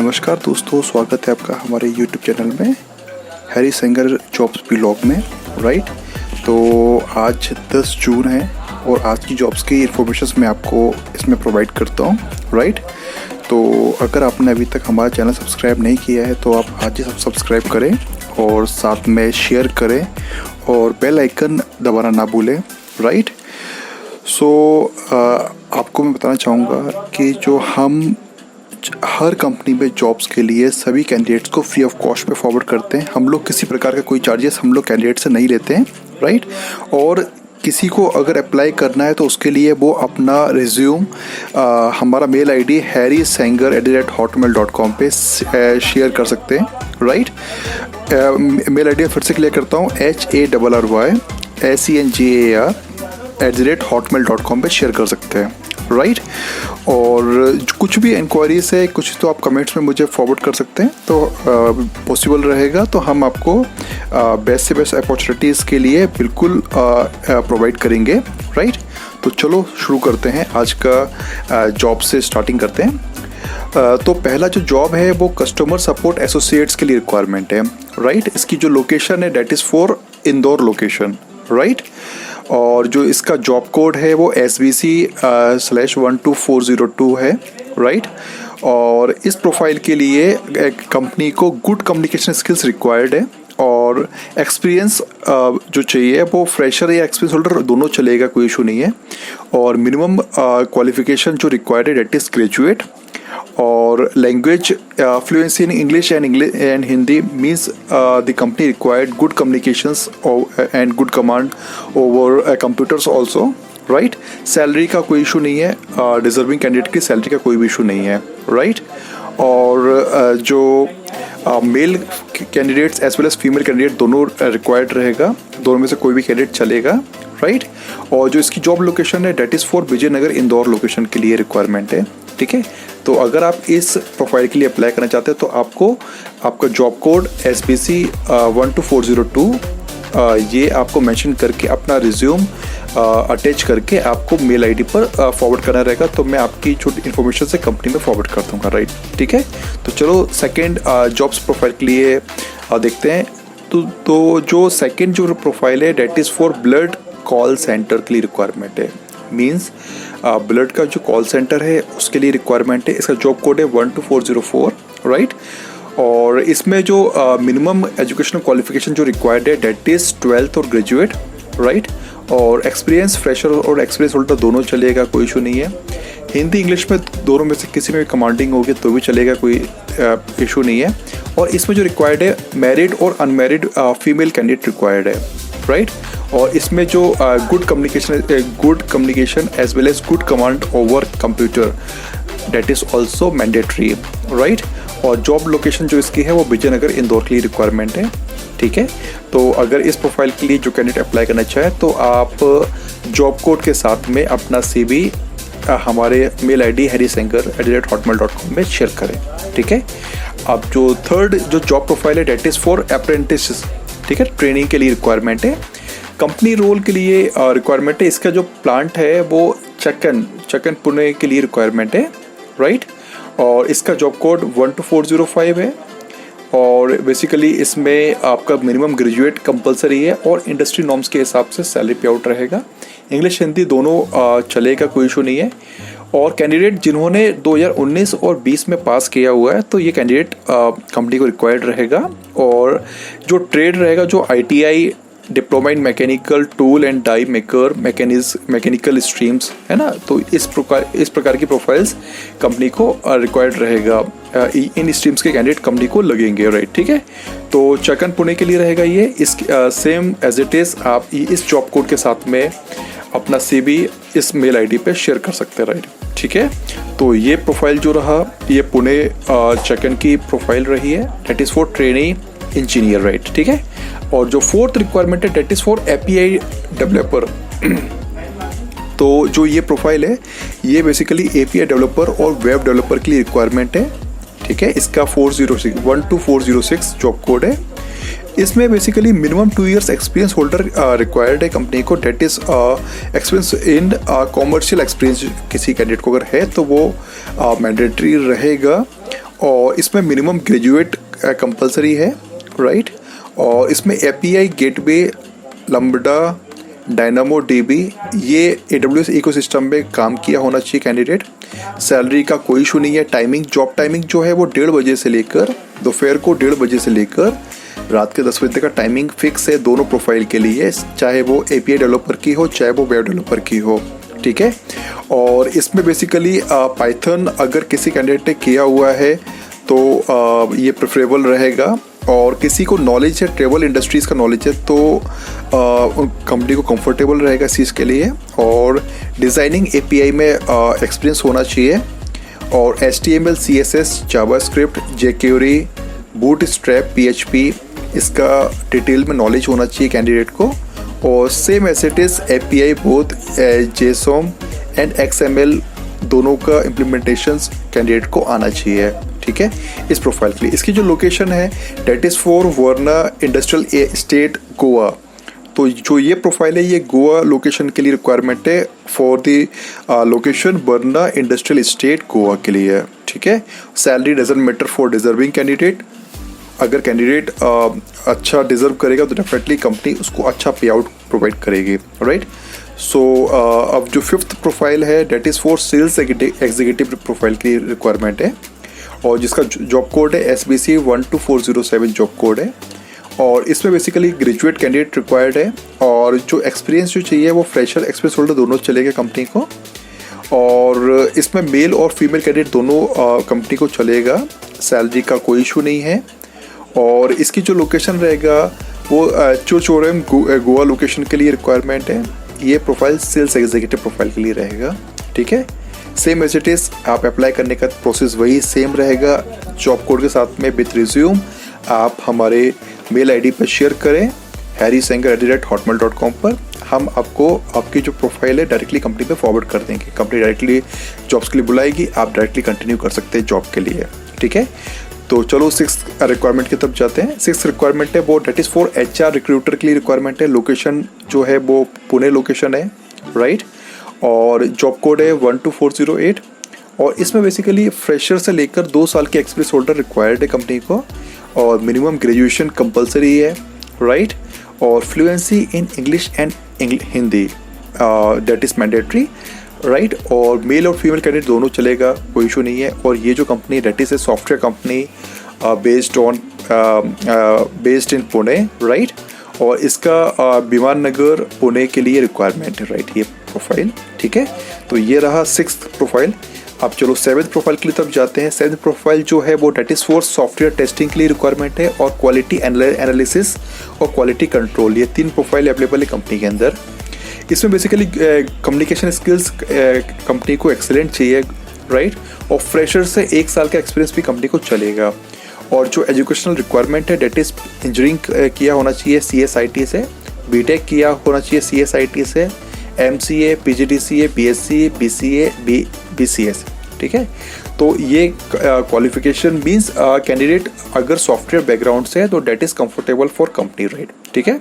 नमस्कार दोस्तों, स्वागत है आपका हमारे YouTube चैनल में हैरी सेंगर जॉब्स ब्लॉग में। राइट, तो आज 10 जून है और आज की जॉब्स की इन्फॉर्मेशंस मैं आपको इसमें प्रोवाइड करता हूँ। राइट, तो अगर आपने अभी तक हमारा चैनल सब्सक्राइब नहीं किया है तो आप आज ही सब्सक्राइब करें और साथ में शेयर करें और बेल आइकन दबाना ना भूलें। राइट, आपको मैं बताना चाहूँगा कि जो हम हर कंपनी में जॉब्स के लिए सभी कैंडिडेट्स को फ्री ऑफ कॉस्ट पे फॉरवर्ड करते हैं। हम लोग किसी प्रकार का कोई चार्जेस हम लोग कैंडिडेट से नहीं लेते हैं। राइट, और किसी को अगर अप्लाई करना है तो उसके लिए वो अपना रिज्यूम हमारा मेल आईडी harrysanger@hotmail.com पे शेयर कर सकते हैं। राइट, मेल आईडी फिर से क्लियर करता हूँ, harrysanger@hotmail.com पे शेयर कर सकते हैं। राइट, और कुछ भी इंक्वायरीज है, कुछ तो आप कमेंट्स में मुझे फॉरवर्ड कर सकते हैं, तो पॉसिबल रहेगा तो हम आपको बेस्ट से बेस्ट अपॉर्चुनिटीज़ के लिए बिल्कुल प्रोवाइड करेंगे। राइट, तो चलो शुरू करते हैं, आज का जॉब से स्टार्टिंग करते हैं। तो पहला जो जॉब है वो कस्टमर सपोर्ट एसोसिएट्स के लिए रिक्वायरमेंट है। राइट, इसकी जो लोकेशन है that is for Indore location. Right, और जो इसका जॉब कोड है वो SBC/12402 है। राइट, और इस प्रोफाइल के लिए कंपनी को गुड कम्युनिकेशन स्किल्स रिक्वायर्ड है और एक्सपीरियंस जो चाहिए वो फ्रेशर या एक्सपीरियंस होल्डर दोनों चलेगा, कोई इशू नहीं है। और क्वालिफिकेशन जो रिक्वायर्ड है डेट इज़ ग्रेजुएट, और language fluency in English and Hindi means the company required good communications and good command over computers also. Right, salary का कोई इशू नहीं है, डिजर्विंग कैंडिडेट की सैलरी का कोई भी इशू नहीं है। राइट, और जो male candidates as well as female candidate दोनों रिक्वायर्ड रहेगा, दोनों में से कोई भी कैंडिडेट चलेगा। राइट, और जो इसकी जॉब लोकेशन है that is for Vijaynagar Indore location के लिए रिक्वायरमेंट है। ठीक है, तो अगर आप इस प्रोफाइल के लिए अप्लाई करना चाहते हैं तो आपको आपका जॉब कोड SBC/12402 ये आपको मेंशन करके अपना रिज्यूम अटैच करके आपको मेल आईडी पर फॉरवर्ड करना रहेगा। तो मैं आपकी जो इन्फॉर्मेशन से कंपनी में फॉरवर्ड कर दूँगा। राइट, ठीक है, तो चलो सेकेंड जॉब्स प्रोफाइल के लिए देखते हैं। तो जो सेकेंड जो प्रोफाइल है that is for blood call centre के लिए रिक्वायरमेंट है। मीन्स ब्लड का जो कॉल सेंटर है उसके लिए रिक्वायरमेंट है। इसका जॉब कोड है 12404। राइट, और इसमें जो मिनिमम एजुकेशनल क्वालिफिकेशन जो रिक्वायर्ड है डेट इज़ 12th और ग्रेजुएट। राइट, और एक्सपीरियंस फ्रेशर और एक्सपीरियंस होल्डर दोनों चलेगा, कोई इशू नहीं है। हिंदी इंग्लिश में दोनों में से किसी में भी कमांडिंग होगी तो भी चलेगा, कोई इशू नहीं है। और इसमें जो रिक्वायर्ड है मैरिड और अनमैरिड फीमेल कैंडिडेट रिक्वायर्ड है। राइट, और इसमें जो good communication as well as good command over computer that is also mandatory. Right, और जॉब लोकेशन जो इसकी है वो विजयनगर इंदौर के लिए रिक्वायरमेंट है। ठीक है, तो अगर इस प्रोफाइल के लिए जो कैंडिडेट अप्लाई करना चाहे तो आप जॉब कोड के साथ में अपना CV हमारे मेल आईडी harrysanger@hotmail.com में शेयर करें। ठीक है, अब जो थर्ड जो जॉब प्रोफाइल है डेट इज़ फॉर अप्रेंटिस। ठीक है, ट्रेनिंग के लिए रिक्वायरमेंट है, कंपनी रोल के लिए रिक्वायरमेंट है। इसका जो प्लांट है वो चक्कन पुणे के लिए रिक्वायरमेंट है। राइट, और इसका जॉब कोड 12405 है, और बेसिकली इसमें आपका मिनिमम ग्रेजुएट कंपलसरी है और इंडस्ट्री नॉर्म्स के हिसाब से सैलरी पे आउट रहेगा। इंग्लिश हिंदी दोनों चलेगा, कोई इशू नहीं है। और कैंडिडेट जिन्होंने 2019 और 20 में पास किया हुआ है तो ये कैंडिडेट कंपनी को रिक्वायर्ड रहेगा। और जो ट्रेड रहेगा, जो ITI diploma in mechanical tool and die maker mechanical streams है ना, तो इस प्रकार की प्रोफाइल्स कंपनी को रिक्वायर्ड रहेगा। इन स्ट्रीम्स के कैंडिडेट कंपनी को लगेंगे। राइट, ठीक है, तो चक्कन पुणे के लिए रहेगा ये। इस सेम एज इट इज़ आप इस जॉब कोड के साथ में अपना CV इस मेल आईडी पे शेयर कर सकते हैं। राइट, ठीक है, तो ये प्रोफाइल जो रहा ये पुणे चक्कन की प्रोफाइल रही है, that is for trainee engineer. Right, ठीक है, और जो फोर्थ रिक्वायरमेंट है that is for API developer. तो जो ये प्रोफाइल है ये बेसिकली API डेवलपर और वेब डेवलपर के लिए रिक्वायरमेंट है। ठीक है, इसका 12406 जॉब कोड है। इसमें basically minimum 2 years experience holder required है कंपनी को, that is experience in commercial experience किसी कैंडिडेट को अगर है तो वो मैंडेटरी रहेगा। और इसमें मिनिमम ग्रेजुएट कंपलसरी है, राइट। और इसमें API, gateway, lambda, dynamo dB, ये AWS इकोसिस्टम में काम किया होना चाहिए कैंडिडेट। सैलरी का कोई इशू नहीं है। टाइमिंग, जॉब टाइमिंग जो है वो 1:30 बजे से लेकर दोपहर को 1:30 बजे से लेकर रात के 10 बजे तक का टाइमिंग फिक्स है दोनों प्रोफाइल के लिए, चाहे वो API डेवलपर की हो चाहे वो वेब डेवलपर की हो, ठीक है। और इसमें बेसिकली पाइथन अगर किसी कैंडिडेट ने किया हुआ है तो ये प्रेफरेबल रहेगा। और किसी को नॉलेज है, ट्रेवल इंडस्ट्रीज़ का नॉलेज है, तो कंपनी को कंफर्टेबल रहेगा इस चीज़ के लिए। और डिज़ाइनिंग API में एक्सपीरियंस होना चाहिए। और HTML, CSS, JavaScript, jQuery, Bootstrap, PHP, इसका डिटेल में नॉलेज होना चाहिए कैंडिडेट को। और same as it is API both JSON and XML दोनों का इम्प्लीमेंटेशंस कैंडिडेट को आना चाहिए, ठीक है, इस प्रोफाइल के लिए। इसकी जो लोकेशन है that is for Verna industrial estate, Goa. तो जो ये प्रोफाइल है ये गोवा लोकेशन के लिए रिक्वायरमेंट है, for the location Verna industrial estate Goa के लिए है, ठीक है। Salary doesn't matter for deserving candidate. अगर कैंडिडेट अच्छा डिजर्व करेगा तो डेफिनेटली कंपनी उसको अच्छा पे आउट प्रोवाइड करेगी, राइट। सो अब जो 5th प्रोफाइल है that is for sales executive profile की रिक्वायरमेंट है, और जिसका जॉब कोड है SBC 12407 जॉब कोड है। और इसमें बेसिकली ग्रेजुएट कैंडिडेट रिक्वायर्ड है, और जो एक्सपीरियंस जो चाहिए वो फ्रेशर एक्सपीरियंस होल्डर दोनों चलेगा कंपनी को। और इसमें मेल और फीमेल कैंडिडेट दोनों कंपनी को चलेगा। सैलरी का कोई इशू नहीं है। और इसकी जो लोकेशन रहेगा वो चोचोरम गोवा लोकेशन के लिए रिक्वायरमेंट है। ये प्रोफाइल सेल्स एग्जीक्यूटिव प्रोफाइल के लिए रहेगा, ठीक है। सेम एज इट इज़ आप अप्लाई करने का प्रोसेस वही सेम रहेगा। जॉब कोड के साथ में विथ रिज्यूम आप हमारे मेल ID पर शेयर करें harrysanger@hotmail.com पर। हम आपको आपकी जो प्रोफाइल है डायरेक्टली कंपनी पे फॉरवर्ड कर देंगे। कंपनी डायरेक्टली जॉब्स के लिए बुलाएगी, आप डायरेक्टली कंटिन्यू कर सकते हैं जॉब के लिए, ठीक है। तो चलो 6th रिक्वायरमेंट की तरफ जाते हैं। 6th रिक्वायरमेंट है वो date is for HR recruiter के लिए रिक्वायरमेंट है। लोकेशन जो है वो पुणे लोकेशन है, राइट। और जॉब कोड है 12408। और इसमें बेसिकली फ्रेशर से लेकर 2 साल के एक्सपीरियंस होल्डर रिक्वायर्ड है कंपनी को। और मिनिमम ग्रेजुएशन कंपलसरी है, राइट। और fluency in English and Hindi that is mandatory, right. और मेल और फीमेल कैंडिडेट दोनों चलेगा, कोई इशू नहीं है। और ये जो कंपनी डेटिस है software company based in Pune, right. और इसका विमान नगर पुणे के लिए रिक्वायरमेंट है, राइट, ये प्रोफाइल, ठीक है। तो ये रहा 6th प्रोफाइल। अब चलो 7th प्रोफाइल की तरफ जाते हैं। 7th प्रोफाइल जो है वो date is for software testing के लिए रिक्वायरमेंट है, और क्वालिटी एनालिसिस और क्वालिटी कंट्रोल, ये 3 प्रोफाइल अवेलेबल है कंपनी के अंदर। इसमें बेसिकली कम्युनिकेशन स्किल्स कंपनी को एक्सेलेंट चाहिए, राइट। और फ्रेशर से 1 साल का एक्सपीरियंस भी कंपनी को चलेगा। और जो एजुकेशनल रिक्वायरमेंट है डेट इज़ इंजीनियरिंग किया होना चाहिए CSIT से, BTech किया होना चाहिए CSIT से, MCA, PGDCA, BSc, BCA, BCS, ठीक है। तो ये क्वालिफिकेशन मीन्स कैंडिडेट अगर सॉफ्टवेयर बैकग्राउंड से है तो that is comfortable for company, right, ठीक है।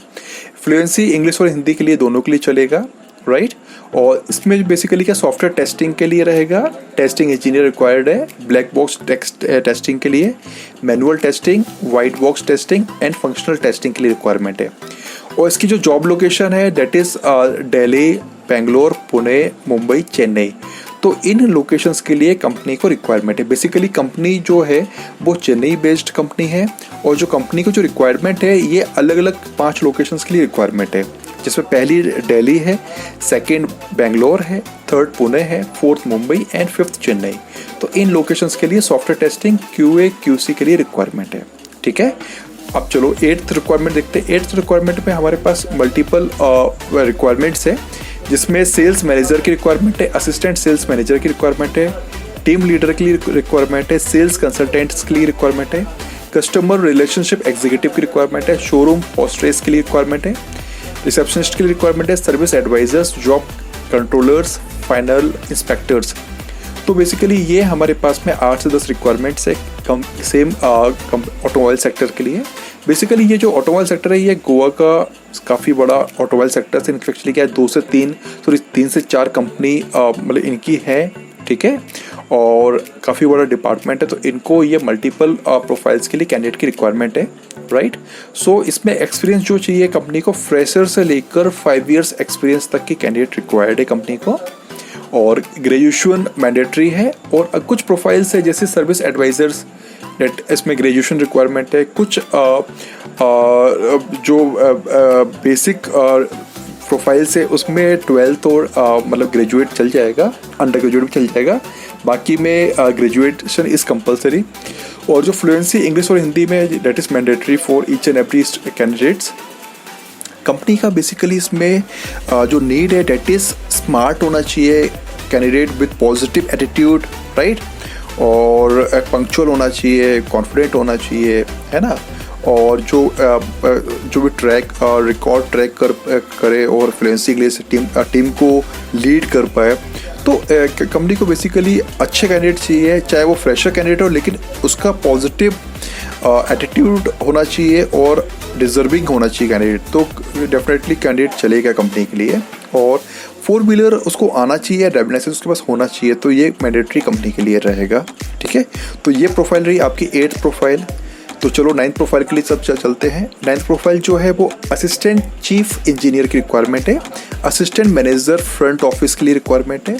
फ्लुएंसी इंग्लिश और हिंदी के लिए दोनों के लिए चलेगा, राइट। और इसमें बेसिकली क्या सॉफ्टवेयर टेस्टिंग के लिए रहेगा, टेस्टिंग इंजीनियर रिक्वायर्ड है, ब्लैक बॉक्स टेस्टिंग के लिए, manual testing, white box testing and functional testing के लिए रिक्वायरमेंट है। और इसकी जो जॉब लोकेशन है डेट इज़ दिल्ली, बेंगलोर, पुणे, मुंबई, चेन्नई। तो इन लोकेशंस के लिए कंपनी को रिक्वायरमेंट है। बेसिकली कंपनी जो है वो चेन्नई बेस्ड कंपनी है, और जो कंपनी को जो रिक्वायरमेंट है ये अलग अलग 5 लोकेशंस के लिए रिक्वायरमेंट है, जिसमें पहली दिल्ली है, सेकंड बेंगलोर है, थर्ड पुणे है, fourth Mumbai and 5th Chennai. तो इन लोकेशंस के लिए सॉफ्टवेयर टेस्टिंग QA QC के लिए रिक्वायरमेंट है, ठीक है। अब चलो 8th रिक्वायरमेंट देखते हैं। 8th रिक्वायरमेंट में हमारे पास मल्टीपल रिक्वायरमेंट्स है, जिसमें सेल्स मैनेजर की रिक्वायरमेंट है, असिस्टेंट सेल्स मैनेजर की रिक्वायरमेंट है, टीम लीडर के लिए रिक्वायरमेंट है, सेल्स कंसल्टेंट्स के लिए रिक्वायरमेंट है, कस्टमर रिलेशनशिप एग्जीक्यूटिव की रिक्वायरमेंट है, शोरूम पोस्ट्रेस के लिए रिक्वायरमेंट है, रिसेप्शनिस्ट के लिए रिक्वायरमेंट है, service advisors, job controllers, final inspectors. तो बेसिकली ये हमारे पास में 8 से 10 रिक्वायरमेंट्स है सेम ऑटोमोबाइल सेक्टर के लिए। बेसिकली ये जो ऑटोमोबाइल सेक्टर है ये गोवा का काफ़ी बड़ा ऑटोमोबाइल सेक्टर से एक्चुअली क्या है 3 से 4 कंपनी मतलब इनकी है, ठीक है। और काफ़ी बड़ा डिपार्टमेंट है, तो इनको ये मल्टीपल प्रोफाइल्स के लिए कैंडिडेट की रिक्वायरमेंट है, राइट। सो इसमें एक्सपीरियंस जो चाहिए कंपनी को, फ्रेशर से लेकर 5 इयर्स एक्सपीरियंस तक की कैंडिडेट रिक्वायर्ड है कंपनी को, और ग्रेजुएशन मैंडेटरी है। और कुछ प्रोफाइल्स है जैसे सर्विस एडवाइजर्स, इसमें ग्रेजुएशन रिक्वायरमेंट है। कुछ जो बेसिक प्रोफाइल्स है उसमें 12th और मतलब ग्रेजुएट चल जाएगा, अंडर ग्रेजुएट भी चल जाएगा, बाकी में ग्रेजुएशन इज़ कंपलसरी। और जो फ्लुएंसी इंग्लिश और हिंदी में, that is mandatory for each and every candidates. Company का बेसिकली इसमें जो नीड है, डेट इज़ स्मार्ट होना चाहिए candidate with positive attitude, right, और पंक्चुअल होना चाहिए, कॉन्फिडेंट होना चाहिए, है ना, और जो भी रिकॉर्ड ट्रैक करे और फ्लुएंसी के लिए टीम को लीड कर पाए। तो कंपनी को बेसिकली अच्छे कैंडिडेट चाहिए, चाहे वो फ्रेशर कैंडिडेट हो, लेकिन उसका पॉजिटिव एटीट्यूड होना चाहिए और डिजर्विंग होना चाहिए कैंडिडेट, तो डेफिनेटली कैंडिडेट चलेगा कंपनी के लिए। और 4 व्हीलर उसको आना चाहिए, ड्राइविंग लाइसेंस उसके पास होना चाहिए, तो ये मैंडेटरी कंपनी के लिए रहेगा, ठीक है। तो ये प्रोफाइल रही आपकी 8th प्रोफाइल। तो चलो 9th प्रोफाइल के लिए सब चलते हैं। 9th प्रोफाइल जो है वो असिस्टेंट चीफ इंजीनियर की रिक्वायरमेंट है, असिस्टेंट मैनेजर फ्रंट ऑफिस के लिए रिक्वायरमेंट है,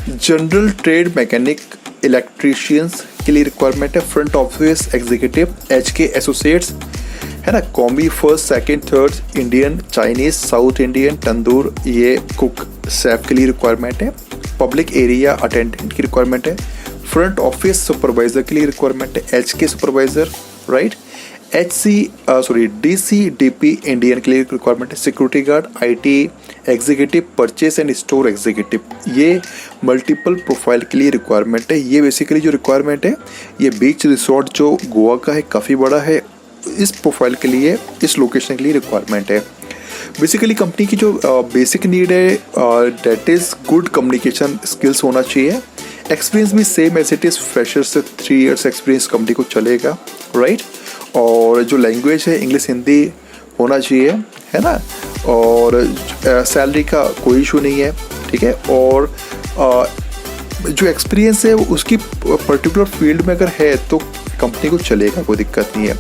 जनरल ट्रेड मैकेनिक इलेक्ट्रीशियंस के लिए रिक्वायरमेंट है, front office executive HK associates, है ना, commis 1st, 2nd, 3rd, Indian, Chinese, South Indian, tandoor, ये कुक शेफ के लिए रिक्वायरमेंट है, पब्लिक एरिया अटेंडेंट की रिक्वायरमेंट है, फ्रंट ऑफिस सुपरवाइजर के लिए रिक्वायरमेंट है, HK supervisor, right, DCDP Indian के लिए रिक्वायरमेंट है, security guard, IT executive, purchase and store executive, ये मल्टीपल प्रोफाइल के लिए रिक्वायरमेंट है। ये बेसिकली जो रिक्वायरमेंट है, ये बीच रिसोर्ट जो गोवा का है, काफ़ी बड़ा है, इस प्रोफाइल के लिए, इस लोकेशन के लिए रिक्वायरमेंट है। बेसिकली कंपनी की जो बेसिक नीड है, that is good communication skills होना चाहिए, एक्सपीरियंस भी same as it is, fresher से 3 इयर्स एक्सपीरियंस कंपनी को चलेगा, राइट। और जो लैंग्वेज है इंग्लिश हिंदी होना चाहिए, है ना, और सैलरी का कोई इशू नहीं है, ठीक है। और जो एक्सपीरियंस है उसकी पर्टिकुलर फील्ड में अगर है तो कंपनी को चलेगा, कोई दिक्कत नहीं है।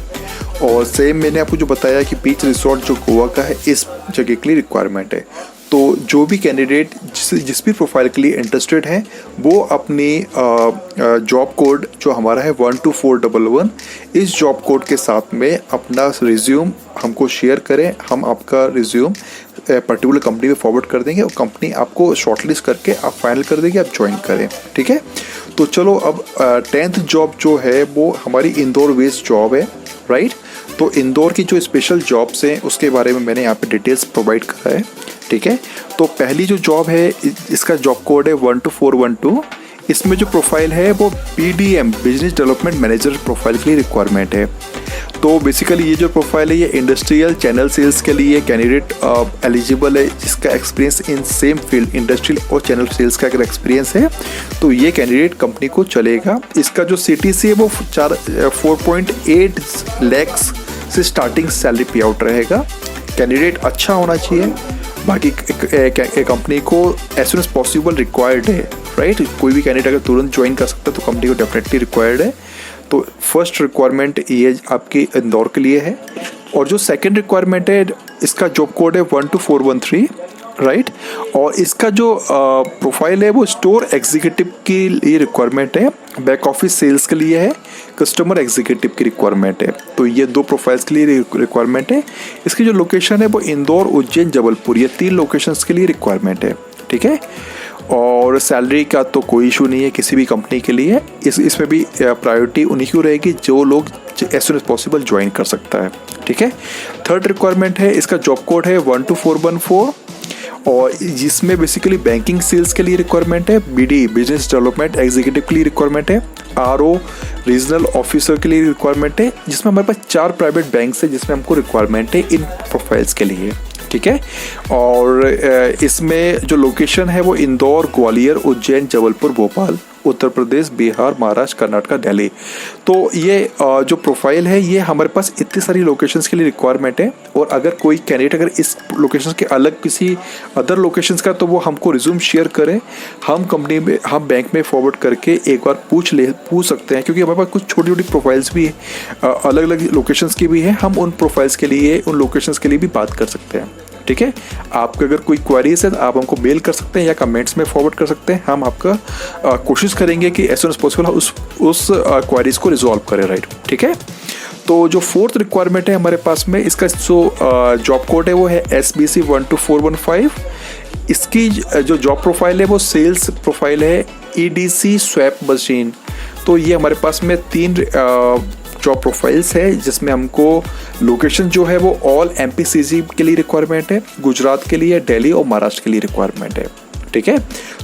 और सेम मैंने आपको जो बताया कि बीच रिसोर्ट जो गोवा का है, इस जगह के लिए रिक्वायरमेंट है। तो जो भी कैंडिडेट जिस भी प्रोफाइल के लिए इंटरेस्टेड है, वो अपनी जॉब कोड जो हमारा है 12411, इस जॉब कोड के साथ में अपना रिज्यूम हमको शेयर करें, हम आपका रिज्यूम पर्टिकुलर कंपनी में फॉरवर्ड कर देंगे और कंपनी आपको शॉर्टलिस्ट करके आप फाइनल कर देगी, आप ज्वाइन करें, ठीक है। तो चलो अब 10th जॉब जो है वो हमारी इंदौर बेस्ड जॉब है, राइट। तो इंदौर की जो स्पेशल जॉब्स हैं उसके बारे में मैंने यहाँ पे डिटेल्स प्रोवाइड करा है, ठीक है। तो पहली जो जॉब है, इसका जॉब कोड है 12412। इसमें जो प्रोफाइल है वो BDM business development manager profile के लिए रिक्वायरमेंट है। तो बेसिकली ये जो प्रोफाइल है, ये इंडस्ट्रियल चैनल सेल्स के लिए कैंडिडेट एलिजिबल है जिसका experience in same field industrial और चैनल सेल्स का अगर एक्सपीरियंस है तो ये कैंडिडेट कंपनी को चलेगा। इसका जो CTC है वो 4.8 लाख से स्टार्टिंग सैलरी पे आउट रहेगा। कैंडिडेट अच्छा होना चाहिए, बाकी कंपनी को as soon as possible required है, राइट। कोई भी कैंडिडेट अगर तुरंत ज्वाइन कर सकता है तो कंपनी को डेफिनेटली रिक्वायर्ड है। तो फर्स्ट रिक्वायरमेंट ये आपकी इंदौर के लिए है। और जो सेकंड रिक्वायरमेंट है, इसका जॉब कोड है 12413, राइट। और इसका जो प्रोफाइल है वो स्टोर एग्जीक्यूटिव के लिए रिक्वायरमेंट है, बैक ऑफिस सेल्स के लिए है, कस्टमर एग्जीक्यूटिव की रिक्वायरमेंट है। तो ये 2 प्रोफाइल्स के लिए रिक्वायरमेंट है। इसकी जो लोकेशन है वो इंदौर, उज्जैन, जबलपुर, ये 3 लोकेशंस के लिए रिक्वायरमेंट है, ठीक है। और सैलरी का तो कोई इशू नहीं है किसी भी कंपनी के लिए। इसमें भी प्रायोरिटी उन्हीं की रहेगी जो लोग as soon as possible join कर सकता है, ठीक है। थर्ड रिक्वायरमेंट है, इसका जॉब कोड है 12414 और जिसमें बेसिकली बैंकिंग सेल्स के लिए रिक्वायरमेंट है, BD बिजनेस डेवलपमेंट एग्जीक्यूटिव के लिए रिक्वायरमेंट है, RO रीजनल ऑफिसर के लिए रिक्वायरमेंट है, जिसमें हमारे पास 4 प्राइवेट बैंक है जिसमें हमको रिक्वायरमेंट है इन प्रोफाइल्स के लिए, ठीक है। और इसमें जो लोकेशन है वो इंदौर, ग्वालियर, उज्जैन, जबलपुर, भोपाल, उत्तर प्रदेश, बिहार, महाराष्ट्र, कर्नाटक, दिल्ली। तो ये जो प्रोफाइल है ये हमारे पास इतनी सारी लोकेशंस के लिए रिक्वायरमेंट है। और अगर कोई कैंडिडेट अगर इस लोकेशंस के अलग किसी अदर लोकेशंस का, तो वो हमको रिज्यूम शेयर करें, हम कंपनी में, हम बैंक में फॉरवर्ड करके एक बार पूछ सकते हैं, क्योंकि हमारे पास कुछ छोटी छोटी प्रोफाइल्स भी अलग अलग लोकेशंस की भी है। हम उन प्रोफाइल्स के लिए, उन लोकेशंस के लिए भी बात कर सकते हैं। ठीक है, आपके अगर कोई क्वेरीज है तो आप हमको मेल कर सकते हैं या कमेंट्स में फॉरवर्ड कर सकते हैं। हम आपका कोशिश करेंगे कि एज सून एज पॉसिबल उस क्वेरीज को रिजॉल्व करें, राइट। ठीक है, तो जो फोर्थ रिक्वायरमेंट है हमारे पास में, इसका जो जॉब कोड है वो है SBC 12415। इसकी जो जॉब प्रोफाइल है वो सेल्स प्रोफाइल है, EDC स्वैप मशीन। तो ये हमारे पास में 3 जॉब प्रोफाइल्स है, जिसमें हमको लोकेशन जो है वो ऑल MPCG के लिए रिक्वायरमेंट है, गुजरात के लिए, दिल्ली और महाराष्ट्र के लिए रिक्वायरमेंट है। ठीक है,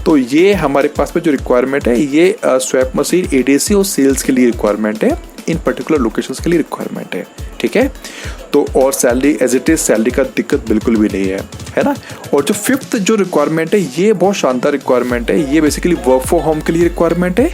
तो ये हमारे पास में जो रिक्वायरमेंट है ये स्वैप मशीन, EDC और सेल्स के लिए रिक्वायरमेंट है, इन पर्टिकुलर लोकेशंस के लिए रिक्वायरमेंट है। ठीक है, तो और salary as it is, salary का दिक्कत बिल्कुल भी नहीं है ना। और जो फिफ्थ जो रिक्वायरमेंट है ये बहुत शानदार रिक्वायरमेंट है। ये बेसिकली वर्क फ्रॉम होम के लिए रिक्वायरमेंट है,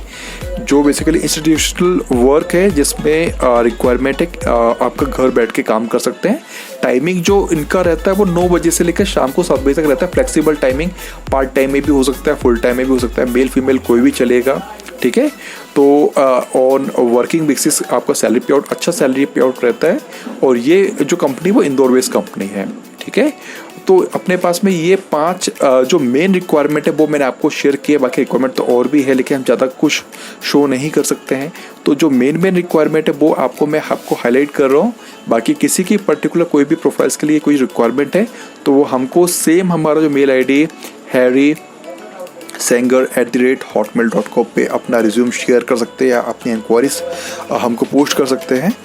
जो बेसिकली इंस्टीट्यूशनल वर्क है, जिसमें रिक्वायरमेंट है आपका घर बैठ के काम कर सकते हैं। टाइमिंग जो इनका रहता है वो 9 बजे से लेकर शाम को 7 बजे तक रहता है। फ्लेक्सिबल टाइमिंग, पार्ट टाइम में भी हो सकता है, फुल टाइम में भी हो सकता है, मेल फीमेल कोई भी चलेगा। ठीक है, तो ऑन वर्किंग बेसिस आपका सैलरी पे आउट, अच्छा सैलरी पे आउट रहता है। और ये जो कंपनी वो इंदौर बेस्ड कंपनी है। ठीक है, तो अपने पास में ये 5 जो मेन रिक्वायरमेंट है वो मैंने आपको शेयर किया। बाकी रिक्वायरमेंट तो और भी है, लेकिन हम ज़्यादा कुछ शो नहीं कर सकते हैं। तो जो मेन रिक्वायरमेंट है वो मैं आपको हाईलाइट कर रहा हूँ। बाकी किसी की पर्टिकुलर कोई भी प्रोफाइल्स के लिए कोई रिक्वायरमेंट है तो वो हमको सेम हमारा जो मेल ID harrysanger@hotmail.com पे अपना रिज्यूम शेयर कर सकते हैं या अपनी इंक्वायरीज हमको पोस्ट कर सकते हैं,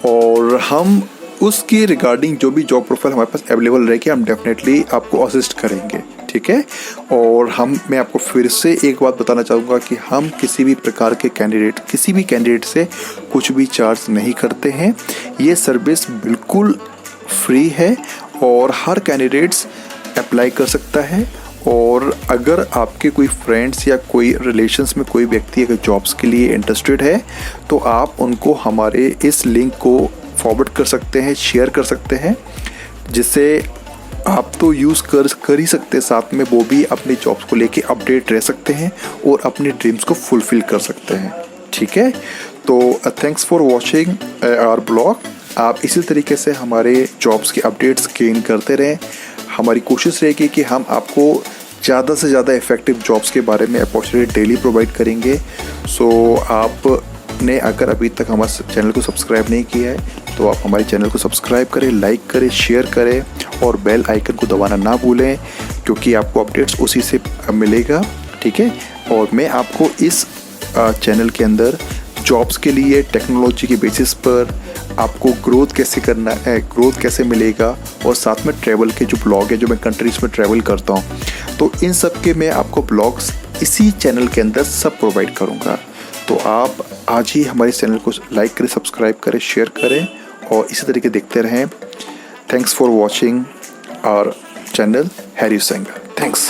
और हम उसकी रिगार्डिंग जो भी जॉब प्रोफाइल हमारे पास अवेलेबल रहेगी हम डेफिनेटली आपको असिस्ट करेंगे। ठीक है, और मैं आपको फिर से एक बात बताना चाहूँगा कि हम किसी भी कैंडिडेट से कुछ भी चार्ज नहीं करते हैं। ये सर्विस बिल्कुल फ्री है और हर कैंडिडेट्स अप्लाई कर सकता है। और अगर आपके कोई फ्रेंड्स या कोई रिलेशंस में कोई व्यक्ति अगर जॉब्स के लिए इंटरेस्टेड है तो आप उनको हमारे इस लिंक को फॉरवर्ड कर सकते हैं, शेयर कर सकते हैं, जिससे आप तो यूज़ कर ही सकते हैं, साथ में वो भी अपनी जॉब्स को लेके अपडेट रह सकते हैं और अपने ड्रीम्स को फुलफिल कर सकते हैं। ठीक है, तो thanks for watching our blog. आप इसी तरीके से हमारे जॉब्स के अपडेट्स गेन करते रहें। हमारी कोशिश रहेगी कि हम आपको ज़्यादा से ज़्यादा इफ़ेक्टिव जॉब्स के बारे में अपॉर्चुनिटी डेली प्रोवाइड करेंगे। सो आपने अगर अभी तक हमारे चैनल को सब्सक्राइब नहीं किया है तो आप हमारे चैनल को सब्सक्राइब करें, लाइक करें, शेयर करें और बेल आइकन को दबाना ना भूलें, क्योंकि आपको अपडेट्स उसी से मिलेगा। ठीक है, और मैं आपको इस चैनल के अंदर जॉब्स के लिए टेक्नोलॉजी के बेसिस पर आपको ग्रोथ कैसे करना है, ग्रोथ कैसे मिलेगा, और साथ में ट्रैवल के जो ब्लॉग है, जो मैं कंट्रीज़ में ट्रैवल करता हूँ, तो इन सब के मैं आपको ब्लॉग्स इसी चैनल के अंदर सब प्रोवाइड करूँगा। तो आप आज ही हमारे चैनल को लाइक करें, सब्सक्राइब करें, शेयर करें और इसी तरीके देखते रहें। Thanks for watching our channel Harry Sengar. Thanks.